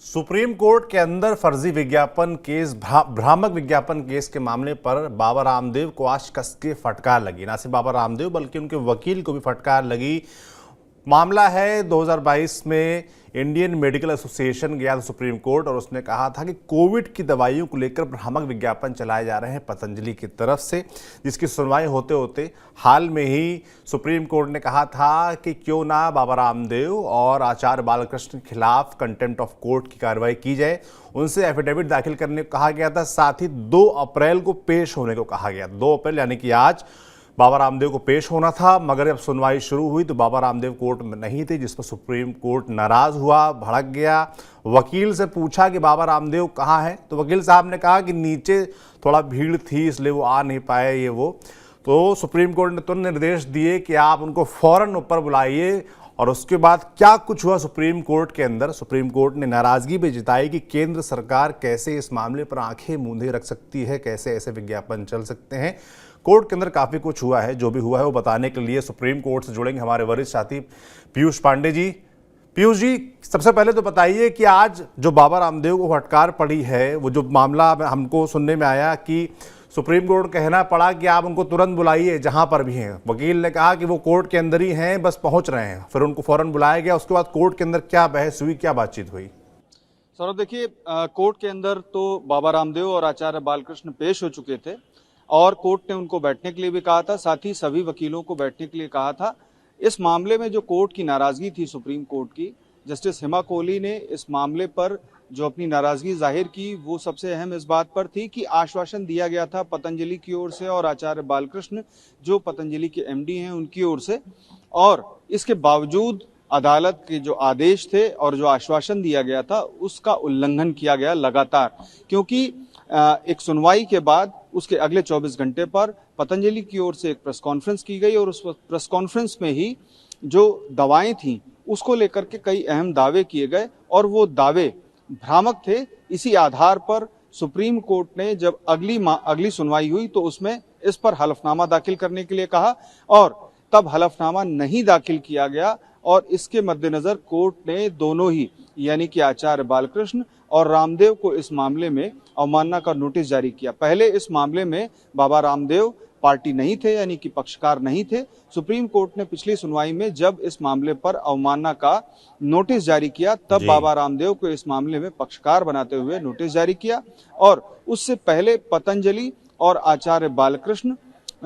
Supreme court के अंदर फर्जी विज्ञापन केस, भ्रामक विज्ञापन केस के मामले पर बाबा रामदेव को आज कस के फटकार लगी। ना सिर्फ बाबा रामदेव बल्कि उनके वकील को भी फटकार लगी। मामला है 2022 में इंडियन मेडिकल एसोसिएशन गया था सुप्रीम कोर्ट और उसने कहा था कि कोविड की दवाइयों को लेकर भ्रामक विज्ञापन चलाए जा रहे हैं पतंजलि की तरफ से, जिसकी सुनवाई होते होते हाल में ही सुप्रीम कोर्ट ने कहा था कि क्यों ना बाबा रामदेव और आचार्य बालकृष्ण के खिलाफ कंटेम्प्ट ऑफ कोर्ट की कार्रवाई की जाए। उनसे एफिडेविट दाखिल करने को कहा गया था, साथ ही 2 अप्रैल को पेश होने को कहा गया। 2 अप्रैल यानी कि आज बाबा रामदेव को पेश होना था, मगर जब सुनवाई शुरू हुई तो बाबा रामदेव कोर्ट में नहीं थे, जिस पर सुप्रीम कोर्ट नाराज हुआ, भड़क गया। वकील से पूछा कि बाबा रामदेव कहाँ हैं, तो वकील साहब ने कहा कि नीचे थोड़ा भीड़ थी इसलिए वो आ नहीं पाए ये वो। तो सुप्रीम कोर्ट ने तुरंत निर्देश दिए कि आप उनको फौरन ऊपर बुलाइए। और उसके बाद क्या कुछ हुआ सुप्रीम कोर्ट के अंदर, सुप्रीम कोर्ट ने नाराजगी भी जताई कि केंद्र सरकार कैसे इस मामले पर आंखें मूंधे रख सकती है, कैसे ऐसे विज्ञापन चल सकते हैं। कोर्ट के अंदर काफ़ी कुछ हुआ है, जो भी हुआ है वो बताने के लिए सुप्रीम कोर्ट से जुड़ेंगे हमारे वरिष्ठ साथी पीयूष पांडे जी। पीयूष जी, सबसे पहले तो बताइए कि आज जो बाबा रामदेव को फटकार पड़ी है, वो जो मामला हमको सुनने में आया कि सुप्रीम कोर्ट कहना पड़ा कि आप उनको तुरंत बुलाइए जहां पर भी हैं। वकील ने कहा कि वो कोर्ट के अंदर ही हैं, बस पहुंच रहे हैं, फिर उनको फौरन बुलाया गया। उसके बाद कोर्ट के अंदर क्या बहस हुई, क्या बातचीत हुई? सौरभ, देखिए, कोर्ट के अंदर तो बाबा रामदेव और आचार्य बालकृष्ण पेश हो चुके थे और कोर्ट ने उनको बैठने के लिए भी कहा था, साथ ही सभी वकीलों को बैठने के लिए कहा था। इस मामले में जो कोर्ट की नाराजगी थी सुप्रीम कोर्ट की, जस्टिस हेमा कोहली ने इस मामले पर जो अपनी नाराजगी जाहिर की, वो सबसे अहम इस बात पर थी कि आश्वासन दिया गया था पतंजलि की ओर से और आचार्य बालकृष्ण जो पतंजलि के एमडी हैं उनकी ओर से, और इसके बावजूद अदालत के जो आदेश थे और जो आश्वासन दिया गया था उसका उल्लंघन किया गया लगातार। क्योंकि एक सुनवाई के बाद उसके अगले 24 घंटे पर पतंजलि की ओर से एक प्रेस कॉन्फ्रेंस की गई और उस प्रेस कॉन्फ्रेंस में ही जो दवाएं थीं उसको लेकर के कई अहम दावे किए गए और वो दावे भ्रामक थे। इसी आधार पर सुप्रीम कोर्ट ने जब अगली सुनवाई हुई तो उसमें इस पर हलफनामा दाखिल करने के लिए कहा और तब हलफनामा नहीं दाखिल किया गया। और इसके मद्देनजर कोर्ट ने दोनों ही यानी कि आचार्य बालकृष्ण और रामदेव को इस मामले में अवमानना का नोटिस जारी किया। पहले इस मामले में बाबा रामदेव पार्टी नहीं थे यानी कि पक्षकार नहीं थे। सुप्रीम कोर्ट ने पिछली सुनवाई में जब इस मामले पर अवमानना का नोटिस जारी किया तब बाबा रामदेव को इस मामले में पक्षकार बनाते हुए नोटिस जारी किया। और उससे पहले पतंजलि और आचार्य बालकृष्ण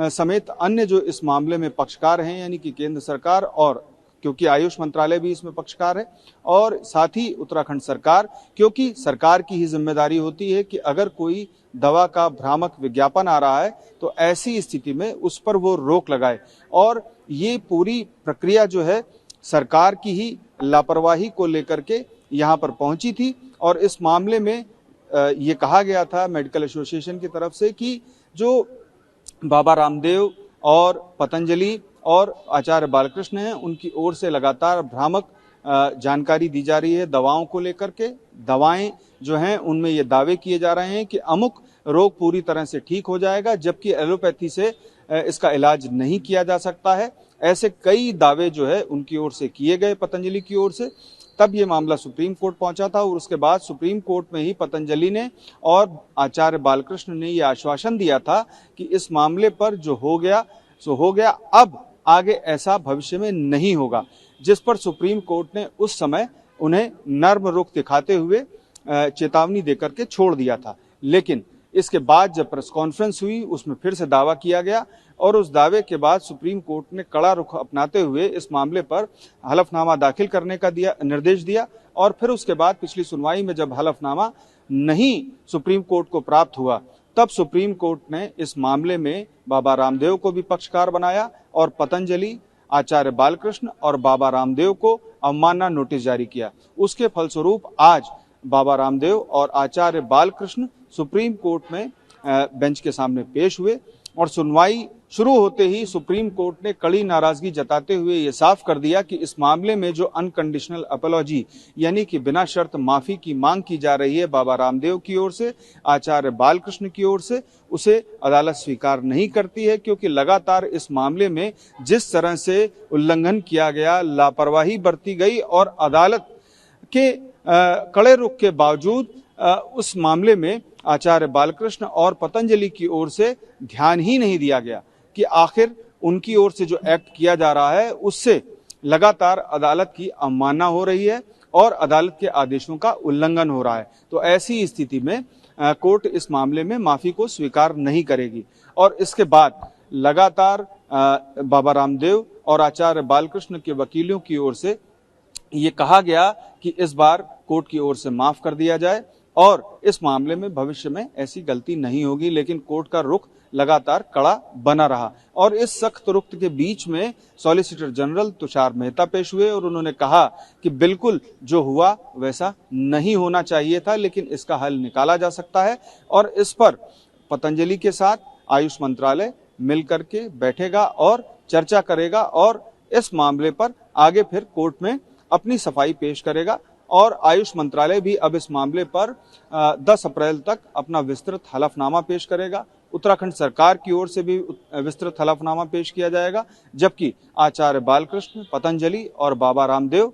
समेत अन्य जो इस मामले में पक्षकार हैं यानी कि केंद्र सरकार, और क्योंकि आयुष मंत्रालय भी इसमें पक्षकार है, और साथ ही उत्तराखंड सरकार, क्योंकि सरकार की ही जिम्मेदारी होती है कि अगर कोई दवा का भ्रामक विज्ञापन आ रहा है तो ऐसी स्थिति में उस पर वो रोक लगाए। और ये पूरी प्रक्रिया जो है सरकार की ही लापरवाही को लेकर के यहाँ पर पहुंची थी। और इस मामले में ये कहा गया था मेडिकल एसोसिएशन की तरफ से कि जो बाबा रामदेव और पतंजलि और आचार्य बालकृष्ण हैं उनकी ओर से लगातार भ्रामक जानकारी दी जा रही है दवाओं को लेकर के। दवाएं जो हैं उनमें ये दावे किए जा रहे हैं कि अमुक रोग पूरी तरह से ठीक हो जाएगा, जबकि एलोपैथी से इसका इलाज नहीं किया जा सकता है। ऐसे कई दावे जो है उनकी ओर से किए गए पतंजलि की ओर से। तब ये मामला सुप्रीम कोर्ट पहुंचा था और उसके बाद सुप्रीम कोर्ट में ही पतंजलि ने और आचार्य बालकृष्ण ने ये आश्वासन दिया था कि इस मामले पर जो हो गया सो हो गया, अब आगे ऐसा भविष्य में नहीं होगा, जिस पर सुप्रीम कोर्ट ने उस समय उन्हें नर्म रुख दिखाते हुए चेतावनी देकर के छोड़ दिया था। लेकिन इसके बाद जब प्रेस कॉन्फ्रेंस हुई उसमें फिर से दावा किया गया और उस दावे के बाद सुप्रीम कोर्ट ने कड़ा रुख अपनाते हुए इस मामले पर हलफनामा दाखिल करने का निर्देश दिया। और फिर उसके बाद पिछली सुनवाई में जब हलफनामा नहीं सुप्रीम कोर्ट को प्राप्त हुआ तब सुप्रीम कोर्ट ने इस मामले में बाबा रामदेव को भी पक्षकार बनाया और पतंजलि, आचार्य बालकृष्ण और बाबा रामदेव को अवमानना नोटिस जारी किया। उसके फलस्वरूप आज बाबा रामदेव और आचार्य बालकृष्ण सुप्रीम कोर्ट में बेंच के सामने पेश हुए और सुनवाई शुरू होते ही सुप्रीम कोर्ट ने कड़ी नाराजगी जताते हुए ये साफ कर दिया कि इस मामले में जो अनकंडीशनल अपॉलॉजी यानी कि बिना शर्त माफी की मांग की जा रही है बाबा रामदेव की ओर से, आचार्य बालकृष्ण की ओर से, उसे अदालत स्वीकार नहीं करती है। क्योंकि लगातार इस मामले में जिस तरह से उल्लंघन किया गया, लापरवाही बरती गई और अदालत के कड़े रुख के बावजूद उस मामले में आचार्य बालकृष्ण और पतंजलि की ओर से ध्यान ही नहीं दिया गया कि आखिर उनकी ओर से जो एक्ट किया जा रहा है उससे लगातार अदालत की अवमानना हो रही है और अदालत के आदेशों का उल्लंघन हो रहा है। तो ऐसी स्थिति में कोर्ट इस मामले में माफी को स्वीकार नहीं करेगी और इसके बाद लगातार बाबा रामदेव और आचार्य बालकृष्ण के वकीलों की ओर से ये कहा गया कि इस बार कोर्ट की ओर से माफ कर दिया जाए और इस मामले में भविष्य में ऐसी गलती नहीं होगी, लेकिन कोर्ट का रुख लगातार कड़ा बना रहा। और इस सख्त रुख के बीच में सॉलिसिटर जनरल तुषार मेहता पेश हुए और उन्होंने कहा कि बिल्कुल जो हुआ वैसा नहीं होना चाहिए था, लेकिन इसका हल निकाला जा सकता है और इस पर पतंजलि के साथ आयुष मंत्रालय मिलकर के बैठेगा और चर्चा करेगा और इस मामले पर आगे फिर कोर्ट में अपनी सफाई पेश करेगा। और आयुष मंत्रालय भी अब इस मामले पर 10 अप्रैल तक अपना विस्तृत हलफनामा पेश करेगा। उत्तराखंड सरकार की ओर से भी विस्तृत हलफनामा पेश किया जाएगा, जबकि आचार्य बालकृष्ण, पतंजलि और बाबा रामदेव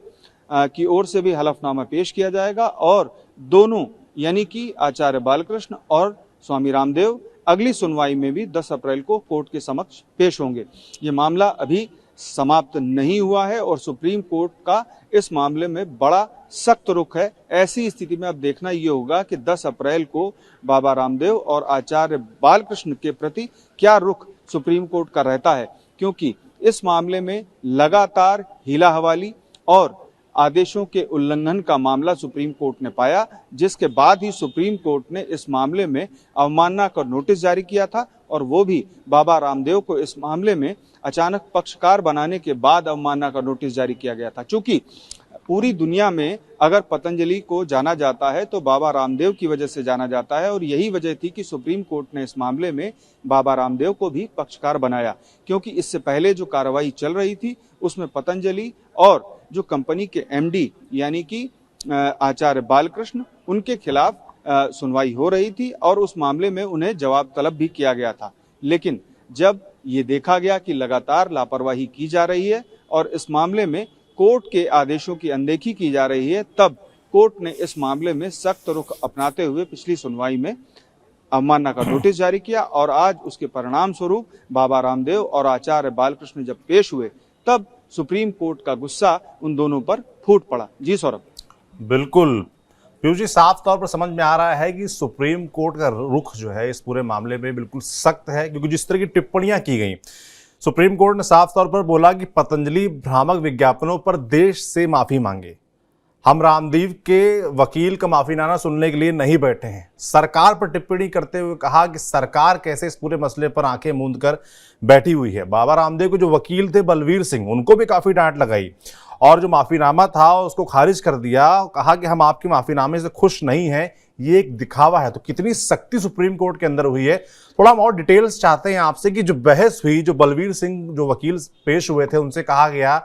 की ओर से भी हलफनामा पेश किया जाएगा और दोनों यानी कि आचार्य बालकृष्ण और स्वामी रामदेव अगली सुनवाई में भी 10 अप्रैल को कोर्ट के समक्ष पेश होंगे। ये मामला अभी समाप्त नहीं हुआ है और सुप्रीम कोर्ट का इस मामले में बड़ा सख्त रुख है। ऐसी स्थिति में अब देखना ये होगा कि 10 अप्रैल को बाबा रामदेव और आचार्य बालकृष्ण के प्रति क्या रुख सुप्रीम कोर्ट का रहता है, क्योंकि इस मामले में लगातार हीला हवाली और आदेशों के उल्लंघन का मामला सुप्रीम कोर्ट ने पाया, जिसके बाद ही सुप्रीम कोर्ट ने इस मामले में अवमानना का नोटिस जारी किया था और वो भी बाबा रामदेव को इस मामले में अचानक पक्षकार बनाने के बाद अवमानना का नोटिस जारी किया गया था। चूंकि पूरी दुनिया में अगर पतंजलि को जाना जाता है तो बाबा रामदेव की वजह से जाना जाता है और यही वजह थी कि सुप्रीम कोर्ट ने इस मामले में बाबा रामदेव को भी पक्षकार बनाया, क्योंकि इससे पहले जो कार्रवाई चल रही थी उसमें पतंजलि और जो कंपनी के एमडी यानी कि आचार्य बालकृष्ण उनके खिलाफ सुनवाई हो रही थी और उस मामले में उन्हें जवाब तलब भी किया गया था। लेकिन जब ये देखा गया कि लगातार लापरवाही की जा रही है और इस मामले में कोर्ट के आदेशों की अनदेखी की जा रही है, तब कोर्ट ने इस मामले में सख्त रुख अपनाते हुए पिछली सुनवाई में अवमानना का नोटिस जारी किया और आज उसके परिणाम स्वरूप बाबा रामदेव और आचार्य बालकृष्ण जब पेश हुए तब सुप्रीम कोर्ट का गुस्सा उन दोनों पर फूट पड़ा। जी सौरभ। बिल्कुल पीयूष जी, साफ तौर पर समझ में आ रहा है कि सुप्रीम कोर्ट का रुख जो है इस पूरे मामले में बिल्कुल सख्त है, क्योंकि जिस तरह की टिप्पणियां की गई, सुप्रीम कोर्ट ने साफ तौर पर बोला कि पतंजलि भ्रामक विज्ञापनों पर देश से माफी मांगे। हम रामदेव के वकील का माफीनामा सुनने के लिए नहीं बैठे हैं। सरकार पर टिप्पणी करते हुए कहा कि सरकार कैसे इस पूरे मसले पर आंखें मूंद कर बैठी हुई है। बाबा रामदेव के जो वकील थे बलवीर सिंह, उनको भी काफी डांट लगाई और जो माफीनामा था उसको खारिज कर दिया, कहा कि हम आपके माफीनामे से खुश नहीं हैं, ये एक दिखावा है। तो कितनी सख्ती सुप्रीम कोर्ट के अंदर हुई है, थोड़ा हम और डिटेल्स चाहते हैं आपसे कि जो बहस हुई, जो बलवीर सिंह जो वकील पेश हुए थे उनसे कहा गया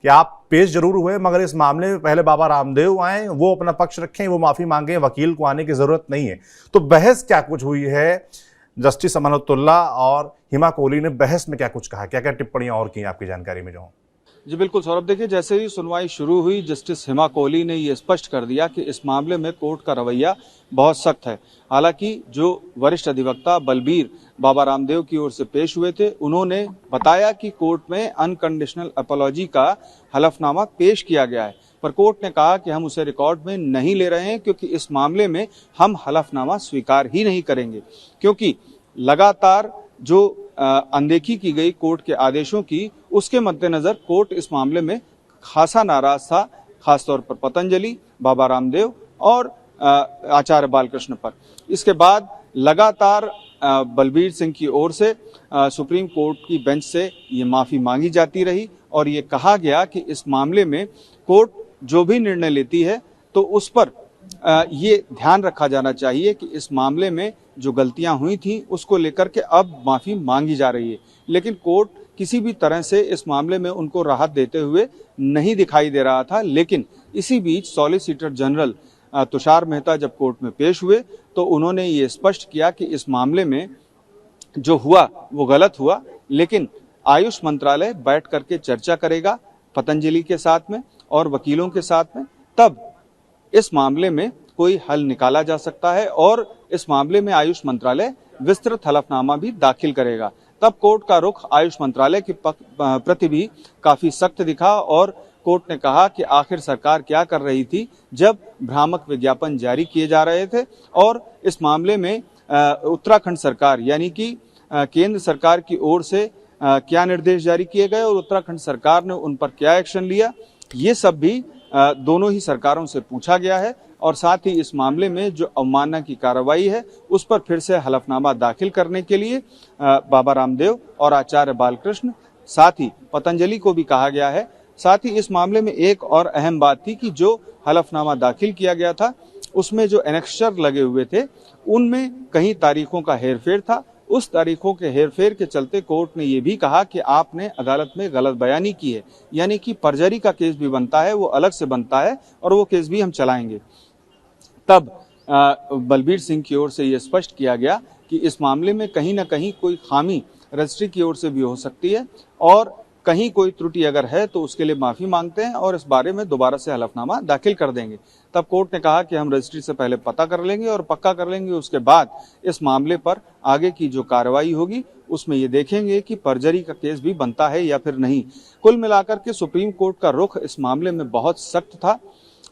कि आप पेश जरूर हुए मगर इस मामले में पहले बाबा रामदेव आए, वो अपना पक्ष रखें, वो माफी मांगे, वकील को आने की जरूरत नहीं है। तो बहस क्या कुछ हुई है, जस्टिस अमानतुल्लाह और हिमा कोहली ने बहस में क्या कुछ कहा, क्या क्या टिप्पणियां और की आपकी जानकारी में जो हो? जी बिल्कुल सौरभ, देखिए जैसे ही सुनवाई शुरू हुई जस्टिस हिमा कोहली ने ये स्पष्ट कर दिया कि इस मामले में कोर्ट का रवैया बहुत सख्त है। हालांकि जो वरिष्ठ अधिवक्ता बलबीर बाबा रामदेव की ओर से पेश हुए थे, उन्होंने बताया कि कोर्ट में अनकंडीशनल अपॉलॉजी का हलफनामा पेश किया गया है, पर कोर्ट ने कहा कि हम उसे रिकॉर्ड में नहीं ले रहे हैं क्योंकि इस मामले में हम हलफनामा स्वीकार ही नहीं करेंगे, क्योंकि लगातार जो अनदेखी की गई कोर्ट के आदेशों की, उसके मद्देनजर कोर्ट इस मामले में खासा नाराज था, खासतौर पर पतंजलि, बाबा रामदेव और आचार्य बालकृष्ण पर। इसके बाद लगातार बलबीर सिंह की ओर से सुप्रीम कोर्ट की बेंच से ये माफी मांगी जाती रही और ये कहा गया कि इस मामले में कोर्ट जो भी निर्णय लेती है तो उस पर ये ध्यान रखा जाना चाहिए कि इस मामले में जो गलतियां हुई थी उसको लेकर के अब माफी मांगी जा रही है। लेकिन कोर्ट किसी भी तरह से इस मामले में उनको राहत देते हुए नहीं दिखाई दे रहा था। लेकिन इसी बीच सॉलिसिटर जनरल तुषार मेहता जब कोर्ट में पेश हुए तो उन्होंने ये स्पष्ट किया कि इस मामले में जो हुआ वो गलत हुआ, लेकिन आयुष मंत्रालय बैठ करके चर्चा करेगा पतंजलि के साथ में और वकीलों के साथ में, तब इस मामले में कोई हल निकाला जा सकता है और इस मामले में आयुष मंत्रालय विस्तृत हलफनामा भी दाखिल करेगा। तब कोर्ट का रुख आयुष मंत्रालय के प्रति भी काफी सख्त दिखा और कोर्ट ने कहा कि आखिर सरकार क्या कर रही थी जब भ्रामक विज्ञापन जारी किए जा रहे थे और इस मामले में उत्तराखंड सरकार यानी कि केंद्र सरकार की ओर से क्या निर्देश जारी किए गए और उत्तराखंड सरकार ने उन पर क्या एक्शन लिया, ये सब भी दोनों ही सरकारों से पूछा गया है। और साथ ही इस मामले में जो अवमानना की कार्रवाई है उस पर फिर से हलफनामा दाखिल करने के लिए बाबा रामदेव और आचार्य बालकृष्ण साथ ही पतंजलि को भी कहा गया है। साथ ही इस मामले में एक और अहम बात थी कि जो हलफनामा दाखिल किया गया था उसमें जो एनेक्शर लगे हुए थे उनमें कहीं तारीखों का हेरफेर था। उस तारीखों के हेरफेर के चलते कोर्ट ने यह भी कहा कि आपने अदालत में गलत बयानी की है, यानी कि परजरी का केस भी बनता है, वो अलग से बनता है और वो केस भी हम चलाएंगे। तब बलबीर सिंह की ओर से यह स्पष्ट किया गया कि इस मामले में कहीं ना कहीं कोई खामी रजिस्ट्री की ओर से भी हो सकती है और कहीं कोई त्रुटि अगर है तो उसके लिए माफी मांगते हैं और इस बारे में दोबारा से हलफनामा दाखिल कर देंगे। तब कोर्ट ने कहा कि हम रजिस्ट्री से पहले पता कर लेंगे और पक्का कर लेंगे, उसके बाद इस मामले पर आगे की जो कार्रवाई होगी उसमें ये देखेंगे कि परजरी का केस भी बनता है या फिर नहीं। कुल मिलाकर के सुप्रीम कोर्ट का रुख इस मामले में बहुत सख्त था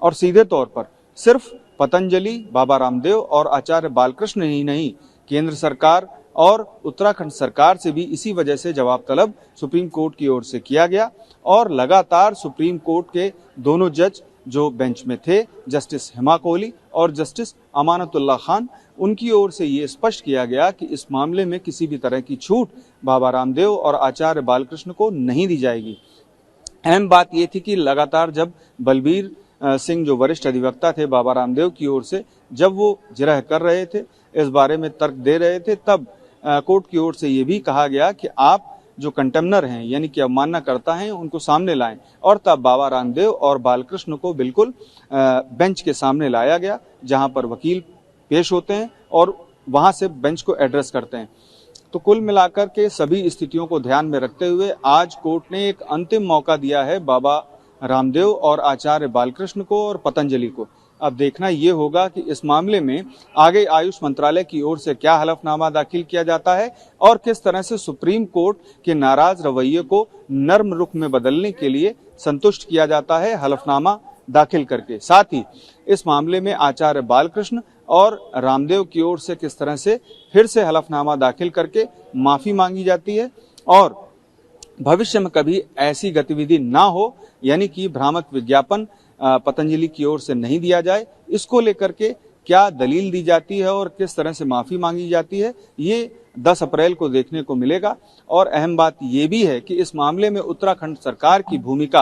और सीधे तौर पर सिर्फ पतंजलि, बाबा रामदेव और आचार्य बालकृष्ण ही नहीं, केंद्र सरकार और उत्तराखंड सरकार से भी इसी वजह से जवाब तलब सुप्रीम कोर्ट की ओर से किया गया और लगातार सुप्रीम कोर्ट के दोनों जज जो बेंच में थे, जस्टिस हेमा कोहली और जस्टिस अमानतुल्लाह खान, उनकी ओर से ये स्पष्ट किया गया कि इस मामले में किसी भी तरह की छूट बाबा रामदेव और आचार्य बालकृष्ण को नहीं दी जाएगी। अहम बात यह थी कि लगातार जब बलबीर सिंह जो वरिष्ठ अधिवक्ता थे बाबा रामदेव की ओर से, जब वो जिरह कर रहे थे, इस बारे में तर्क दे रहे थे, तब कोर्ट की ओर से ये भी कहा गया कि आप जो कंटेम्नर हैं यानी कि अवमानना करता हैं उनको सामने लाएं और तब बाबा रामदेव और बालकृष्ण को बिल्कुल बेंच के सामने लाया गया जहां पर वकील पेश होते हैं और वहां से बेंच को एड्रेस करते हैं। तो कुल मिलाकर के सभी स्थितियों को ध्यान में रखते हुए आज कोर्ट ने एक अंतिम मौका दिया है बाबा रामदेव और आचार्य बालकृष्ण को और पतंजलि को। अब देखना ये होगा कि इस मामले में आगे आयुष मंत्रालय की ओर से क्या हलफनामा दाखिल किया जाता है और किस तरह से सुप्रीम कोर्ट के नाराज रवैये को नर्म रुख में बदलने के लिए संतुष्ट किया जाता है हलफनामा दाखिल करके। साथ ही इस मामले में आचार्य बालकृष्ण और रामदेव की ओर से किस तरह से फिर से हलफनामा दाखिल करके माफी मांगी जाती है और भविष्य में कभी ऐसी गतिविधि ना हो, यानी कि भ्रामक विज्ञापन पतंजलि की ओर से नहीं दिया जाए, इसको लेकर के क्या दलील दी जाती है और किस तरह से माफी मांगी जाती है, ये 10 अप्रैल को देखने को मिलेगा। और अहम बात ये भी है कि इस मामले में उत्तराखंड सरकार की भूमिका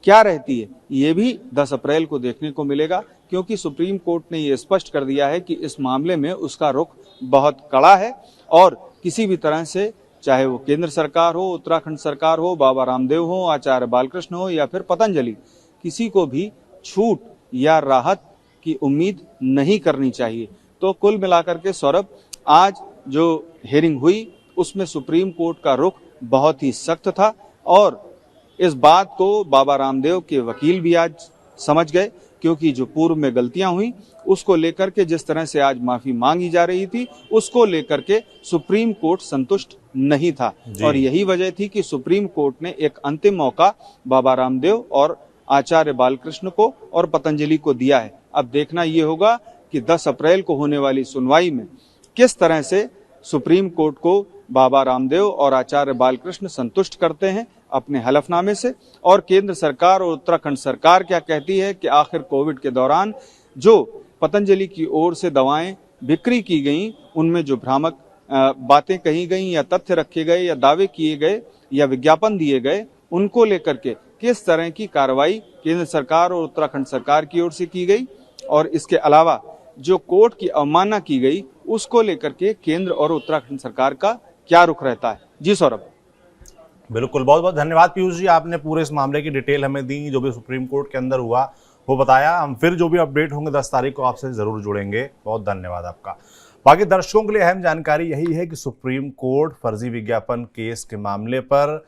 क्या रहती है, ये भी 10 अप्रैल को देखने को मिलेगा, क्योंकि सुप्रीम कोर्ट ने ये स्पष्ट कर दिया है कि इस मामले में उसका रुख बहुत कड़ा है और किसी भी तरह से, चाहे वो केंद्र सरकार हो, उत्तराखंड सरकार हो, बाबा रामदेव हो, आचार्य बालकृष्ण हो या फिर पतंजलि, किसी को भी छूट या राहत की उम्मीद नहीं करनी चाहिए। तो कुल मिलाकर के सौरभ, आज जो हियरिंग हुई उसमें सुप्रीम कोर्ट का रुख बहुत ही सख्त था और इस बात को बाबा रामदेव के वकील भी आज समझ गए, क्योंकि जो पूर्व में गलतियां हुई उसको लेकर के जिस तरह से आज माफी मांगी जा रही थी उसको लेकर के सुप्रीम कोर्ट संतुष्ट नहीं था और यही वजह थी कि सुप्रीम कोर्ट ने एक अंतिम मौका बाबा रामदेव और आचार्य बालकृष्ण को और पतंजलि को दिया है। अब देखना यह होगा कि 10 अप्रैल को होने वाली सुनवाई में किस तरह से सुप्रीम कोर्ट को बाबा रामदेव और आचार्य बालकृष्ण संतुष्ट करते हैं अपने हलफनामे से, और केंद्र सरकार और उत्तराखंड सरकार क्या कहती है कि आखिर कोविड के दौरान जो पतंजलि की ओर से दवाएं बिक्री की गईं, उनमें जो भ्रामक बातें कही गईं या तथ्य रखे गए या दावे किए गए या विज्ञापन दिए गए, उनको लेकर के किस तरह की कार्रवाई केंद्र सरकार और उत्तराखंड सरकार की ओर से की गई, और इसके अलावा जो कोर्ट की अवमानना की गई उसको लेकर के केंद्र और उत्तराखंड सरकार का क्या रुख रहता है। जी सौरभ। बिल्कुल, बहुत बहुत धन्यवाद पीयूष जी, आपने पूरे इस मामले की डिटेल हमें दी, जो भी सुप्रीम कोर्ट के अंदर हुआ वो बताया। हम फिर जो भी अपडेट होंगे 10 तारीख को आपसे जरूर जुड़ेंगे। बहुत धन्यवाद आपका। बाकी दर्शकों के लिए अहम जानकारी यही है कि सुप्रीम कोर्ट फर्जी विज्ञापन केस के मामले पर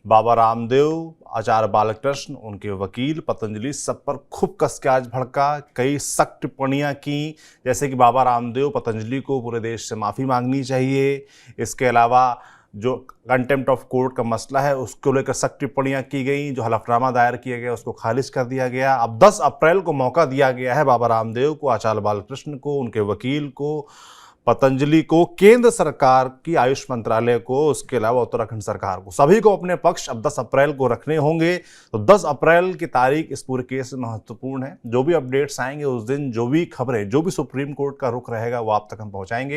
बाबा रामदेव, आचार्य बालकृष्ण, उनके वकील, पतंजलि सब पर खूब कस के आज भड़का, कई सख्त टिप्पणियां की, जैसे कि बाबा रामदेव, पतंजलि को पूरे देश से माफ़ी मांगनी चाहिए। इसके अलावा जो कंटेम्प्ट ऑफ कोर्ट का मसला है उसको लेकर सख्त टिप्पणियां की गई, जो हलफनामा दायर किया गया उसको खारिज कर दिया गया। अब 10 अप्रैल को मौका दिया गया है बाबा रामदेव को, आचार्य बालकृष्ण को, उनके वकील को, पतंजलि को, केंद्र सरकार की आयुष मंत्रालय को, उसके अलावा उत्तराखंड सरकार को, सभी को अपने पक्ष अब 10 अप्रैल को रखने होंगे। तो 10 अप्रैल की तारीख इस पूरे केस में महत्वपूर्ण है। जो भी अपडेट्स आएंगे उस दिन, जो भी खबरें, जो भी सुप्रीम कोर्ट का रुख रहेगा वो आप तक हम पहुंचाएंगे।